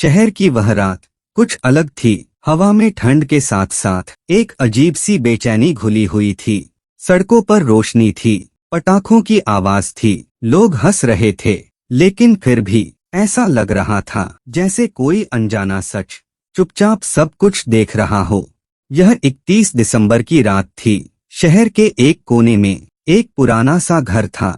शहर की वह रात कुछ अलग थी। हवा में ठंड के साथ साथ एक अजीब सी बेचैनी घुली हुई थी। सड़कों पर रोशनी थी, पटाखों की आवाज थी, लोग हंस रहे थे, लेकिन फिर भी ऐसा लग रहा था जैसे कोई अनजाना सच चुपचाप सब कुछ देख रहा हो। यह 31 दिसंबर की रात थी। शहर के एक कोने में एक पुराना सा घर था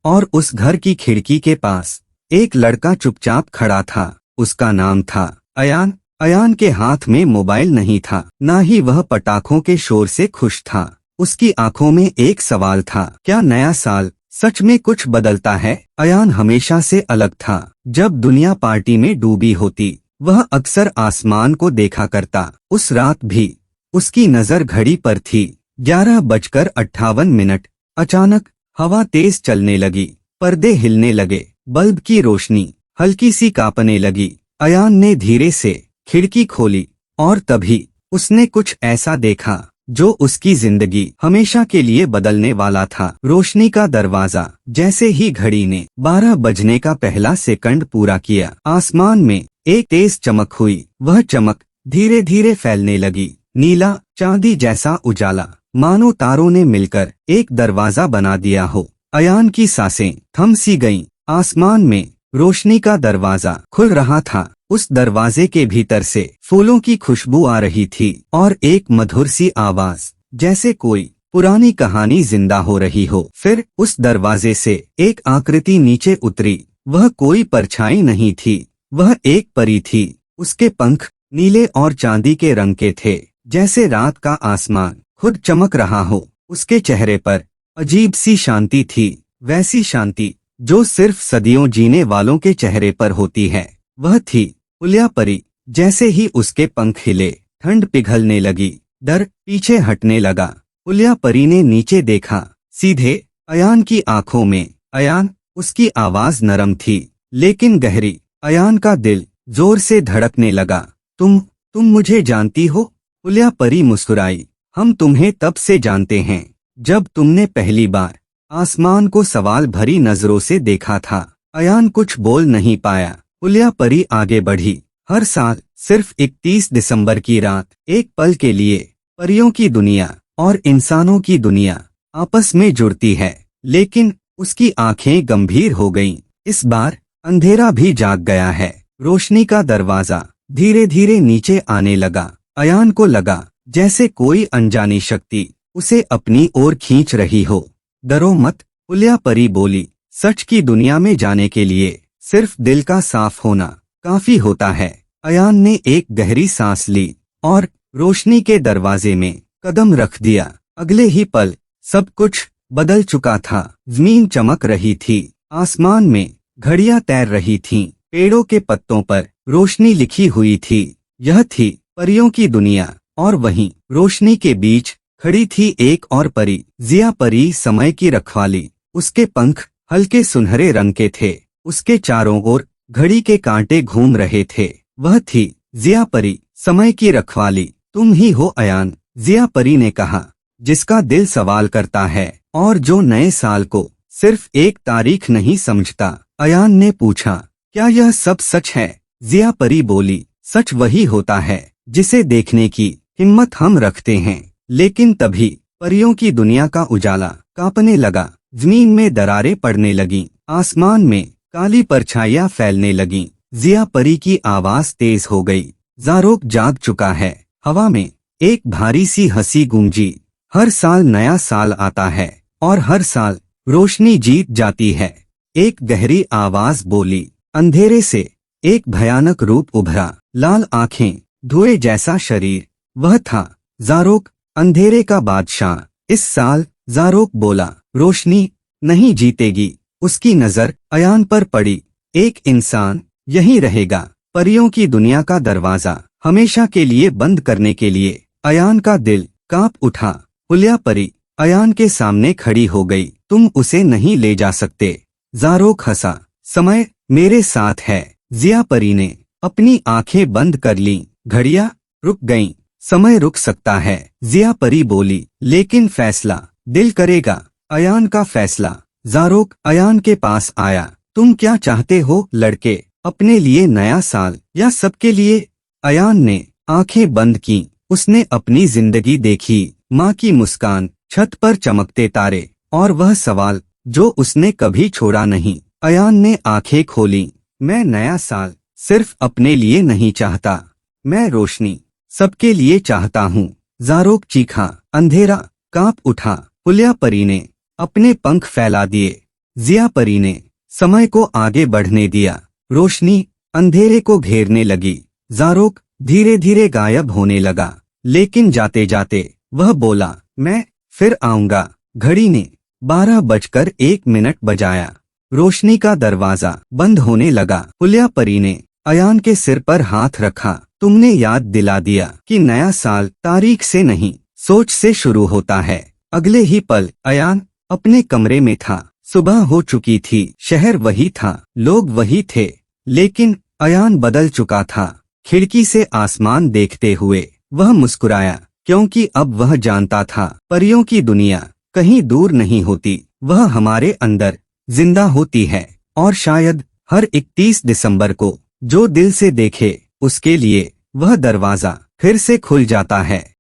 और उस घर की खिड़की के पास एक लड़का चुपचाप खड़ा था। उसका नाम था अयान। अयान के हाथ में मोबाइल नहीं था, ना ही वह पटाखों के शोर से खुश था। उसकी आंखों में एक सवाल था, क्या नया साल सच में कुछ बदलता है? अयान हमेशा से अलग था। जब दुनिया पार्टी में डूबी होती, वह अक्सर आसमान को देखा करता। उस रात भी उसकी नजर घड़ी पर थी। 11:58। अचानक हवा तेज चलने लगी, पर्दे हिलने लगे, बल्ब की रोशनी हल्की सी कांपने लगी। अयान ने धीरे से खिड़की खोली और तभी उसने कुछ ऐसा देखा जो उसकी जिंदगी हमेशा के लिए बदलने वाला था। रोशनी का दरवाजा। जैसे ही घड़ी ने 12 बजने का पहला सेकंड पूरा किया, आसमान में एक तेज चमक हुई। वह चमक धीरे धीरे फैलने लगी, नीला चांदी जैसा उजाला, मानो तारों ने मिलकर एक दरवाजा बना दिया हो। अयान की सांसें थम सी गईं। आसमान में रोशनी का दरवाजा खुल रहा था। उस दरवाजे के भीतर से फूलों की खुशबू आ रही थी और एक मधुर सी आवाज, जैसे कोई पुरानी कहानी जिंदा हो रही हो। फिर उस दरवाजे से एक आकृति नीचे उतरी। वह कोई परछाई नहीं थी, वह एक परी थी। उसके पंख नीले और चांदी के रंग के थे, जैसे रात का आसमान खुद चमक रहा हो। उसके चेहरे पर अजीब सी शांति थी, वैसी शांति जो सिर्फ सदियों जीने वालों के चेहरे पर होती है। वह थी उलिया परी। जैसे ही उसके पंख हिले, ठंड पिघलने लगी, डर पीछे हटने लगा। उलिया परी ने नीचे देखा, सीधे अयान की आंखों में। अयान। उसकी आवाज नरम थी लेकिन गहरी। अयान का दिल जोर से धड़कने लगा। तुम मुझे जानती हो? उलिया परी मुस्कुराई। हम तुम्हें तब से जानते हैं जब तुमने पहली बार आसमान को सवाल भरी नजरों से देखा था। अयान कुछ बोल नहीं पाया। उलिया परी आगे बढ़ी। हर साल सिर्फ 31 दिसंबर की रात, एक पल के लिए परियों की दुनिया और इंसानों की दुनिया आपस में जुड़ती है। लेकिन उसकी आंखें गंभीर हो गईं। इस बार अंधेरा भी जाग गया है। रोशनी का दरवाजा धीरे धीरे नीचे आने लगा। अयान को लगा जैसे कोई अनजानी शक्ति उसे अपनी ओर खींच रही हो। डरो मत, उलिया परी बोली। सच की दुनिया में जाने के लिए सिर्फ दिल का साफ होना काफी होता है। अयान ने एक गहरी सांस ली और रोशनी के दरवाजे में कदम रख दिया। अगले ही पल सब कुछ बदल चुका था। जमीन चमक रही थी, आसमान में घड़ियां तैर रही थीं, पेड़ों के पत्तों पर रोशनी लिखी हुई थी। यह थी परियों की दुनिया और वहीं रोशनी के बीच खड़ी थी एक और परी, जिया परी, समय की रखवाली। उसके पंख हल्के सुनहरे रंग के थे, उसके चारों ओर घड़ी के कांटे घूम रहे थे। वह थी जिया परी, समय की रखवाली। तुम ही हो अयान, जिया परी ने कहा, जिसका दिल सवाल करता है और जो नए साल को सिर्फ एक तारीख नहीं समझता। अयान ने पूछा, क्या यह सब सच है? जिया परी बोली, सच वही होता है जिसे देखने की हिम्मत हम रखते हैं। लेकिन तभी परियों की दुनिया का उजाला कांपने लगा। जमीन में दरारें पड़ने लगीं, आसमान में काली परछाइयां फैलने लगीं। जिया परी की आवाज तेज हो गई, ज़ारोक जाग चुका है। हवा में एक भारी सी हंसी गूंजी। हर साल नया साल आता है और हर साल रोशनी जीत जाती है। एक गहरी आवाज बोली। अंधेरे से एक भयानक रूप उभरा, लाल आंखें, धुएं जैसा शरीर। वह था ज़ारोक, अंधेरे का बादशाह। इस साल ज़ारोक बोला, रोशनी नहीं जीतेगी। उसकी नजर अयान पर पड़ी। एक इंसान यहीं रहेगा। परियों की दुनिया का दरवाजा हमेशा के लिए बंद करने के लिए। अयान का दिल कांप उठा। उलिया परी अयान के सामने खड़ी हो गई। तुम उसे नहीं ले जा सकते। ज़ारोक हंसा। समय मेरे साथ है। जिया परी ने अपनी आंखें बंद कर लीं। घड़ियां रुक गईं। समय रुक सकता है, जिया परी बोली, लेकिन फैसला दिल करेगा। अयान का फैसला। ज़ारोक अयान के पास आया। तुम क्या चाहते हो लड़के? अपने लिए नया साल या सबके लिए? अयान ने आंखें बंद की। उसने अपनी जिंदगी देखी, माँ की मुस्कान, छत पर चमकते तारे, और वह सवाल जो उसने कभी छोड़ा नहीं। अयान ने आंखें खोली। मैं नया साल सिर्फ अपने लिए नहीं चाहता, मैं रोशनी सबके लिए चाहता हूँ। जारोक चीखा। अंधेरा कांप उठा। पुलिया परी ने अपने पंख फैला दिए। जिया परी ने समय को आगे बढ़ने दिया। रोशनी अंधेरे को घेरने लगी। जारोक धीरे धीरे गायब होने लगा, लेकिन जाते जाते वह बोला, मैं फिर आऊंगा। घड़ी ने 12:01 बजाया। रोशनी का दरवाजा बंद होने लगा। पुलिया परी ने अयान के सिर पर हाथ रखा। तुमने याद दिला दिया कि नया साल तारीख से नहीं, सोच से शुरू होता है। अगले ही पल अयान अपने कमरे में था। सुबह हो चुकी थी, शहर वही था, लोग वही थे, लेकिन अयान बदल चुका था। खिड़की से आसमान देखते हुए वह मुस्कुराया, क्योंकि अब वह जानता था परियों की दुनिया कहीं दूर नहीं होती, वह हमारे अंदर जिंदा होती है। और शायद हर 31 दिसंबर को जो दिल से देखे उसके लिए वह दरवाजा फिर से खुल जाता है।